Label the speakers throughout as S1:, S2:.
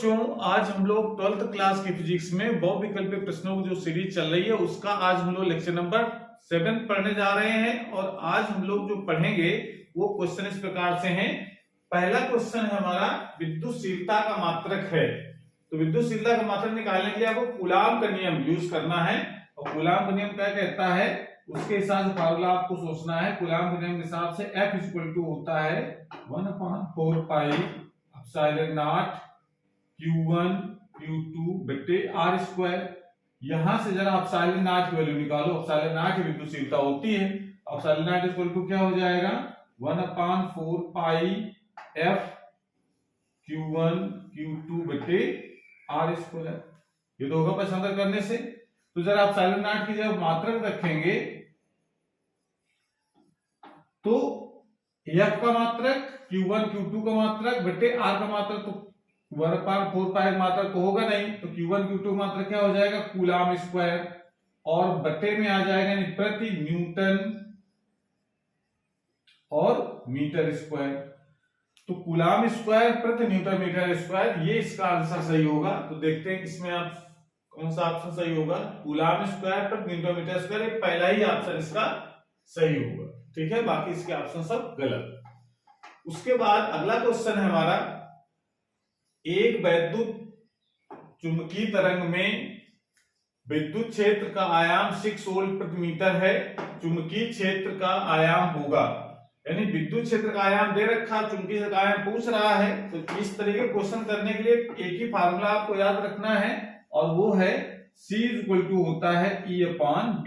S1: बच्चों, आज हम लोग 12th क्लास की फिजिक्स में बहुविकल्पीय प्रश्नों की जो सीरीज चल रही है उसका आज हम लोग लेक्चर नंबर 7 पढ़ने जा रहे हैं। और आज हम लोग जो पढ़ेंगे वो क्वेश्चन इस प्रकार से हैं। पहला क्वेश्चन है हमारा, विद्युतशीलता का मात्रक है। तो विद्युतशीलता का मात्रक निकालने के लिए आपको कूलाम का नियम यूज करना है। और कूलाम का नियम क्या कहता है उसके हिसाब से फार्मूला आपको सोचना है। कूलाम के नियम के हिसाब से F इक्वल टू होता है 1/4 pi epsilon not Q1 Q2 बटे R स्क्वायर। यहां से जरा एप्सिलॉन नॉट की वैल्यू निकालो। एप्सिलॉन नॉट की विद्युतशीलता होती है। एप्सिलॉन नॉट इक्वल टू क्या हो जाएगा 1/4 पाई F Q1 Q2 बटे R स्क्वायर। ये तो होगा पक्षांतर करने से। तो जरा एप्सिलॉन नॉट की जब मात्रक रखेंगे तो F का मात्रक Q1 Q2 का मात्रक बटे R का मात्रक, तो 1/4 पाई मात्रक तो होगा नहीं, तो Q1 Q2 मात्रक क्या हो जाएगा कूलाम स्क्वायर, और बटे में आ जाएगा यानी प्रति न्यूटन और मीटर स्क्वायर। तो कूलाम स्क्वायर प्रति न्यूटन मीटर स्क्वायर, ये इसका आंसर सही होगा। तो देखते हैं इसमें आप कौन सा ऑप्शन सही होगा। कूलाम स्क्वायर प्रति न्यूटन मीटर स्क्वायर, ये पहला ही ऑप्शन इसका सही होगा। ठीक है, बाकी इसके ऑप्शन सब गलत। उसके बाद अगला क्वेश्चन है हमारा, एक वैद्युत चुंबकीय तरंग में विद्युत क्षेत्र का आयाम 6 वोल्ट प्रति मीटर है। चुंबकीय क्षेत्र का आयाम होगा, यानी विद्युत क्षेत्र का आयाम दे रखा, चुंबकीय क्षेत्र का आयाम पूछ रहा है। तो इस तरीके क्वेश्चन करने के लिए एक ही फार्मूला आपको याद रखना है, और वो है C इक्वल टू होता है E/B,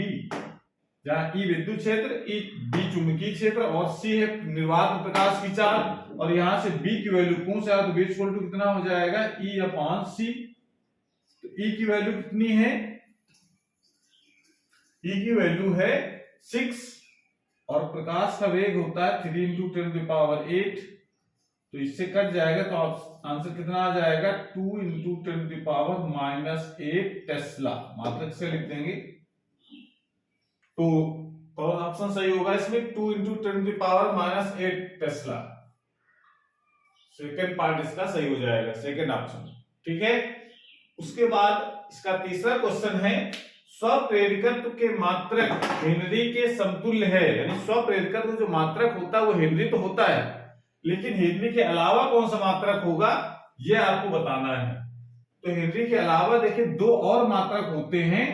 S1: जहां E विद्युत क्षेत्र, B चुंबकीय क्षेत्र और C है निर्वात प्रकाश की चाल। और यहां से B की वैल्यू पूछ रहा है, तो B इक्वल टू कितना हो जाएगा E/C। तो E की वैल्यू कितनी है, E की वैल्यू है 6, और प्रकाश का वेग होता है 3 × 10⁸, तो इससे कट जाएगा, तो आंसर कितना आ जाएगा 2 × 10⁻⁻8 टेस्ला। मात्रक से लिख देंगे तो कौन ऑप्शन सही होगा इसमें, 2 × 10⁻⁻8 टेस्ला। सेकंड पार्ट इसका सही हो जाएगा, सेकंड ऑप्शन। ठीक है, उसके बाद इसका तीसरा क्वेश्चन है, स्वप्रेरकत्व के मात्रक हेनरी के समतुल्य है। यानी स्वप्रेरकत्व जो मात्रक होता है वो हेनरी तो होता है, लेकिन हेनरी के अलावा कौन सा मात्रक होगा ये आपको बताना है। तो हेनरी के अलावा देखिए 2 और मात्रक होते हैं,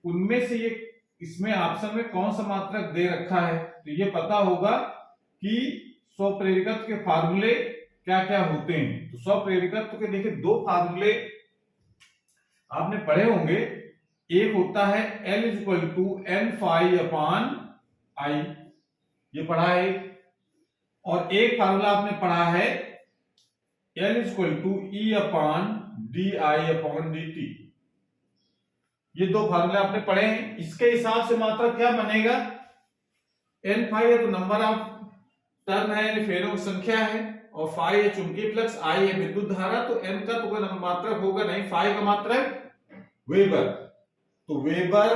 S1: उनमें से ये इसमें ऑप्शन में कौन सा मात्रक दे रखा है, तो ये पता होगा कि स्वप्रेरकत्व के फार्मूले क्या क्या होते हैं। तो स्वप्रेरकत्व के देखिए 2 फार्मूले आपने पढ़े होंगे। एक होता है L = N∅/I, ये पढ़ा है। और एक फार्मूला आपने पढ़ा है L = E/dI/dt। ये 2 फार्मूले आपने पढ़े हैं। इसके हिसाब से मात्रक क्या बनेगा, N∅ है तो नंबर ऑफ टर्न है यानी फेरों की संख्या है, और phi है चुंबकीय फ्लक्स, I है विद्युत धारा। तो N का तो कोई मात्रक होगा नहीं, phi का मात्रक वेबर। तो वेबर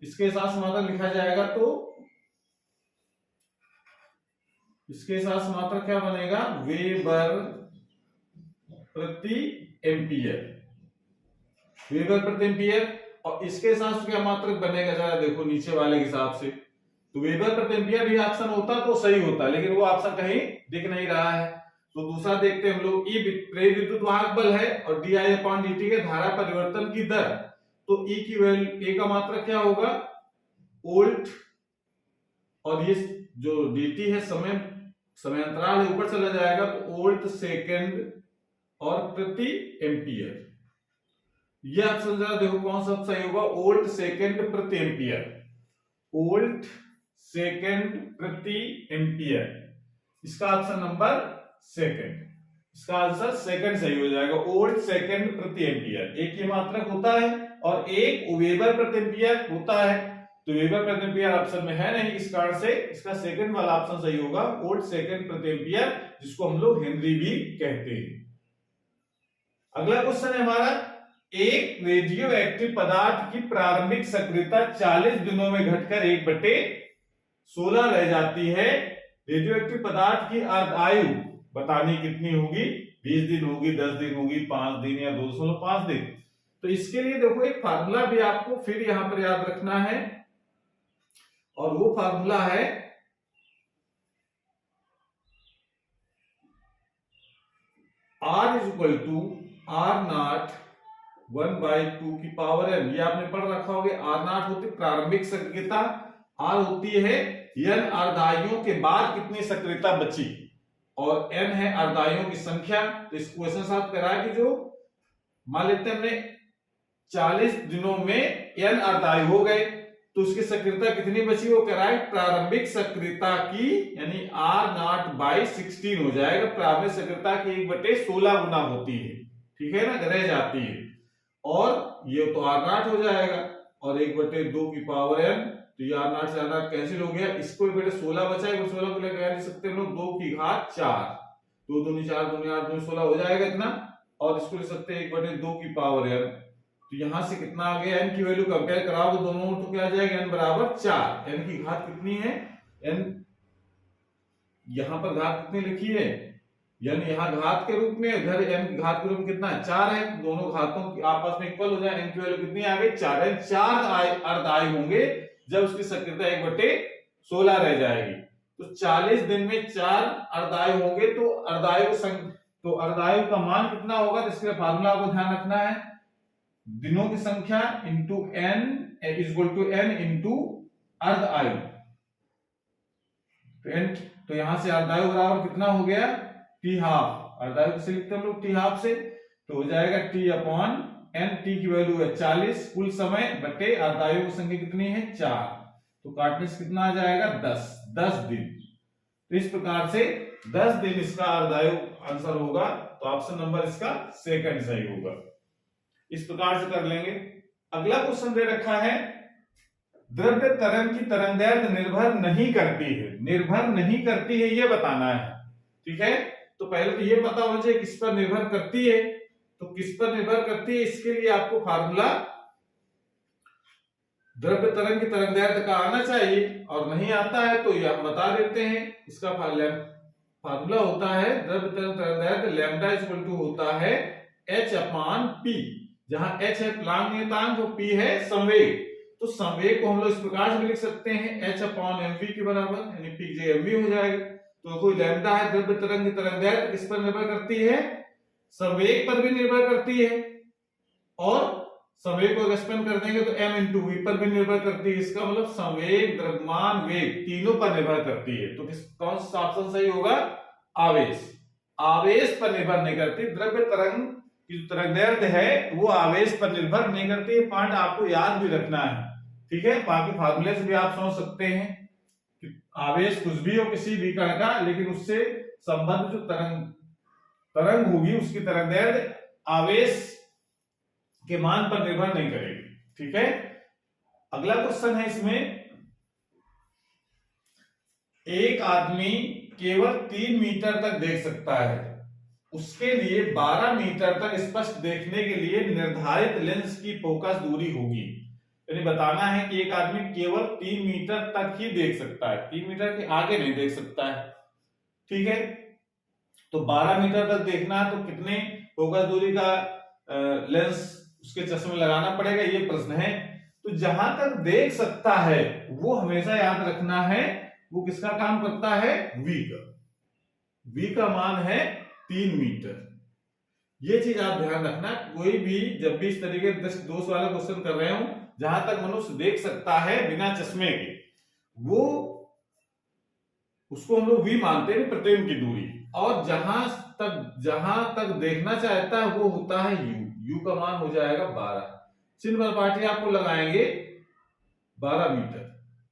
S1: इसके हिसाब से मात्रक लिखा जाएगा, तो इसके हिसाब से मात्रक क्या बनेगा, वेबर प्रति एम्पियर, वेबर प्रति एम्पियर। और इसके हिसाब से क्या मात्रक बनेगा, जरा देखो नीचे वाले के हिसाब से, तो वेबर प्रति एम्पियर भी ऑप्शन होता तो सही होता, लेकिन वो ऑप्शन कहीं दिख नहीं रहा है। तो दूसरा देखते हैं हम लोग, E प्रेरित विद्युत वाहक बल है और dI/dt के धारा परिवर्तन की दर। तो E की वैल्यू, A का मात्रक क्या होगा वोल्ट, और ये जो dt है समयांतराल है ऊपर चला जाएगा, तो वोल्ट सेकंड और प्रति एम्पियर। ये ऑप्शन जरा देखो कौन सा सही होगा, वोल्ट सेकंड प्रति एम्पियर, वोल्ट सेकंड प्रति एम्पियर। इसका ऑप्शन नंबर सेकंड, इसका आंसर सेकंड सही हो जाएगा, वोल्ट सेकंड प्रति एम्पियर। एक ही मात्रक होता है और एक वेबर प्रति एम्पियर होता है। तो वेबर प्रति एम्पियर ऑप्शन में है नहीं, इस कारण से इसका सेकंड वाला ऑप्शन सही होगा, वोल्ट सेकंड प्रति एम्पियर, जिसको हम लोग हेनरी भी कहते हैं। अगला क्वेश्चन है हमारा, एक रेडियो एक्टिव पदार्थ की प्रारंभिक सक्रियता 40 दिनों में घटकर 1/16 रह जाती है। रेडियो एक्टिव पदार्थ की अर्ध आयु बतानी कितनी होगी 20 दिन होगी, 10 दिन होगी, 5 दिन या 2.5 दिन। तो इसके लिए देखो एक फार्मूला भी आपको फिर यहां पर याद रखना है, और वो फार्मूला है R is equal to R0 1/2 की पावर n। ये आपने पढ़ रखा होगा। R0 होती प्रारंभिक सक्रियता, R होती है n अर्धाइयों के बाद कितनी सक्रियता बची, और n है अर्धाइयों की संख्या। तो इस क्वेश्चन साथ करा कि जो मान लेते हैं हमने 40 दिनों में n अर्धायु हो गए, तो उसकी सक्रियता कितनी बची, वो कराए प्रारंभिक सक्रियता की, यानी R0/16 हो जाएगा। प्रारंभिक सक्रियता की 1/16 गुना होती है, ठीक है ना, रह जाती है, और ये तो R0 हो जाएगा, और 1/2 की पावर n, तो ये R0 से R0 कैंसिल हो गया। इसको 1/16 बचा है, 16 को लेकर लिख सकते हैं हम लोग 2 की घात 4, 2 दूनी 4, दूनी 8, दूनी 16 हो जाएगा इतना, और इसको लिख सकते हैं 1/2 की पावर n। तो यहां से कितना आ गया, n की वैल्यू कंपेयर कराओगे दोनों, तो क्या आ जाएगा, n बराबर 4। n की घात कितनी है, n यहां पर घात कितनी लिखी है, यानी यहाँ घात के रूप में, इधर n की घात के रूप में कितना है, 4 है। दोनों घातों की आपस में इक्वल हो जाए, n की वैल्यू कितनी आ गई, 4। 4 अर्धायु होंगे जब उसकी सक्रियता 1/16 रह जाएगी। तो 40 दिन में 4 अर्धायु होंगे, तो अर्धायु का मान कितना होगा, तो इसके फार्मूला को ध्यान रखना है, दिनों की संख्या into n is equal to n into अर्धायु। तो यहां से अर्धायु बराबर कितना हो गया, t हाफ। अर्धायु किसे लिखते हैं हम लोग, t हाफ से, तो हो जाएगा t/n। t की वैल्यू है 40, कुल समय बटे अर्धायु की संख्या कितनी है, 4, तो काटने से कितना आ जाएगा, 10 दिन। तो इस प्रकार से 10 दिन इसका अर्धायु आंसर होगा, तो ऑप्शन नंबर इसका सेकंड सही होगा। इस प्रकार से कर लेंगे। अगला क्वेश्चन दे रखा है, द्रव्य तरंग की तरंगदैर्घ्य निर्भर नहीं करती है। निर्भर नहीं करती है ये बताना है, ठीक है। तो पहले तो ये पता होना चाहिए किस पर निर्भर करती है। तो किस पर निर्भर करती है, इसके लिए आपको फार्मूला द्रव्य तरंग की तरंगदैर्घ्य का आना चाहिए, और नहीं आता है तो ये हम बता देते हैं। इसका फार्मूला होता है द्रव्य तरंग तरंगदैर्घ्य लैम्डा इज इक्वल टू होता है h/p, जहां h है प्लांक नियतांक और p है संवेग। तो संवेग को हम लोग इस प्रकार से लिख सकते हैं h/mv के बराबर, यानी p j mv हो जाएगा। तो कोई लैम्डा है द्रव्य तरंग की तरंगदैर्घ्य किस पर निर्भर करती है, संवेग पर भी निर्भर करती है, और संवेग को एक्सपेंड कर देंगे तो m इंटू वी पर भी निर्भर करती है। इसका मतलब संवेग, द्रव्यमान, वेग तीनों पर निर्भर करती है। तो कौन सा ऑप्शन सही होगा, आवेश। आवेश पर निर्भर नहीं करती। द्रव्य तरंग की जो तरंगदैर्घ्य है वो आवेश पर निर्भर नहीं करती है। पॉइंट आपको याद भी रखना है, ठीक है। बाकी फार्मूले से भी आप समझ सकते हैं कि आवेश कुछ भी हो किसी भी कण का, लेकिन उससे संबंध जो तरंग होगी उसकी तरंगदैर्घ्य आवेश के मान पर निर्भर नहीं करेगी, ठीक है। अगला क्वेश्चन है इसमें, एक आदमी केवल 3 मीटर तक देख सकता है, उसके लिए 12 मीटर तक स्पष्ट देखने के लिए निर्धारित लेंस की फोकस दूरी होगी। यानी बताना है कि एक आदमी केवल 3 मीटर तक ही देख सकता है, 3 मीटर के आगे नहीं देख सकता है, ठीक है। तो 12 मीटर तक देखना है तो कितने फोकस दूरी का लेंस उसके चश्मे लगाना पड़ेगा, ये प्रश्न है। तो जहां तक देख सकता है वो हमेशा याद रखना है वो किसका काम करता है, v का। v का मान है 3 मीटर। ये चीज आप ध्यान रखना, कोई भी जब भी इस तरीके दोष वाला क्वेश्चन कर रहे हो, जहां तक मनुष्य देख सकता है बिना चश्मे के, वो उसको हम लोग v मानते हैं, प्रतिबिंब की दूरी। और जहां तक देखना चाहता है वो होता है u का मान हो जाएगा 12। चिन्ह पर पाटी आपको लगाएंगे 12 मीटर,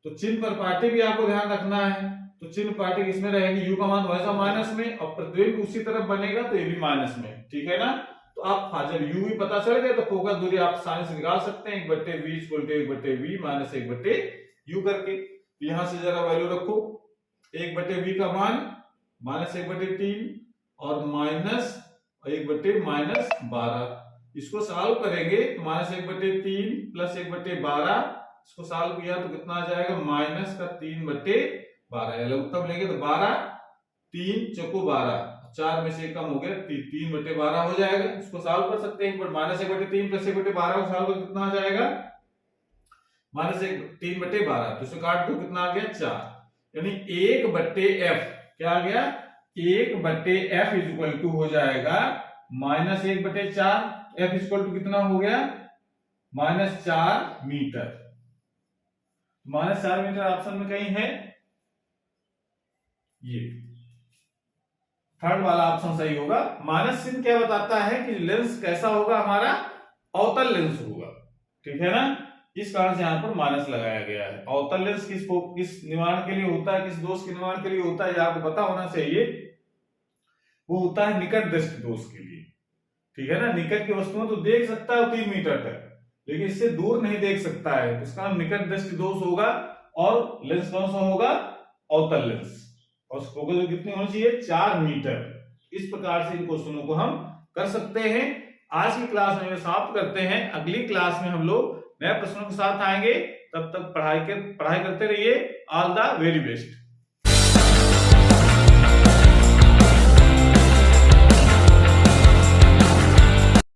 S1: तो चिन्ह पर पाटी भी आपको ध्यान रखना है। तो चिन्ह पाटी किसमें रहेगी, u का मान वैसा माइनस में, और प्रतिबिंब उसी तरफ बनेगा तो ये भी माइनस में, ठीक है ना। तो आप जब u भी पता चल गया तो फोकस दूरी आप आसानी से निकाल सकते हैं, 1/v equal to 1/v minus 1/u करके। यहां से जरा वैल्यू रखो, 1/v का मान -1/3 और माइनस 1/-12। इसको सॉल्व करेंगे तो -1/3 प्लस 1/12, इसको सॉल्व किया तो कितना आ जाएगा, -3/12। उत्तर लेंगे तो 12 3 चौको 12, 4 में से कम हो गया 3/12 हो जाएगा। इसको सॉल्व कर सकते हैं, बट -1/3 + 1/12 को सॉल्व कर कितना आ जाएगा -3/12। तो इसे काट दो, कितना आ गया 4, यानी 1/f क्या आ गया 1/f इज टू हो जाएगा -1/4। f इज टू कितना हो गया -4 मीटर। -4 मीटर ऑप्शन में कहीं है, ये थर्ड वाला ऑप्शन सही होगा। माइनस चिन्ह क्या बताता है कि लेंस कैसा होगा, हमारा अवतल लेंस होगा, ठीक है ना। इस कारण से यहाँ पर माइनस लगाया गया है। अवतल लेंस किस निर्माण के लिए होता है, किस दोष के निर्माण के लिए होता है, ये आपको पता होना चाहिए। वो होता है निकट दृष्टि दोष के लिए, ठीक है ना। निकट की वस्तुओं तो देख सकता है 3 मीटर तक, लेकिन इससे दूर नहीं देख सकता है, इसका निकट दृष्टि दोष होगा। और लेंस कौन सा होगा, अवतल लेंस, और फोकस कितनी होनी चाहिए 4 मीटर। इस प्रकार से इन क्वेश्चनों को हम कर सकते हैं। आज की क्लास में समाप्त करते हैं, अगली क्लास में हम लोग नए प्रश्नों के साथ आएंगे। तब तक पढ़ाई करते रहिए। All the very best.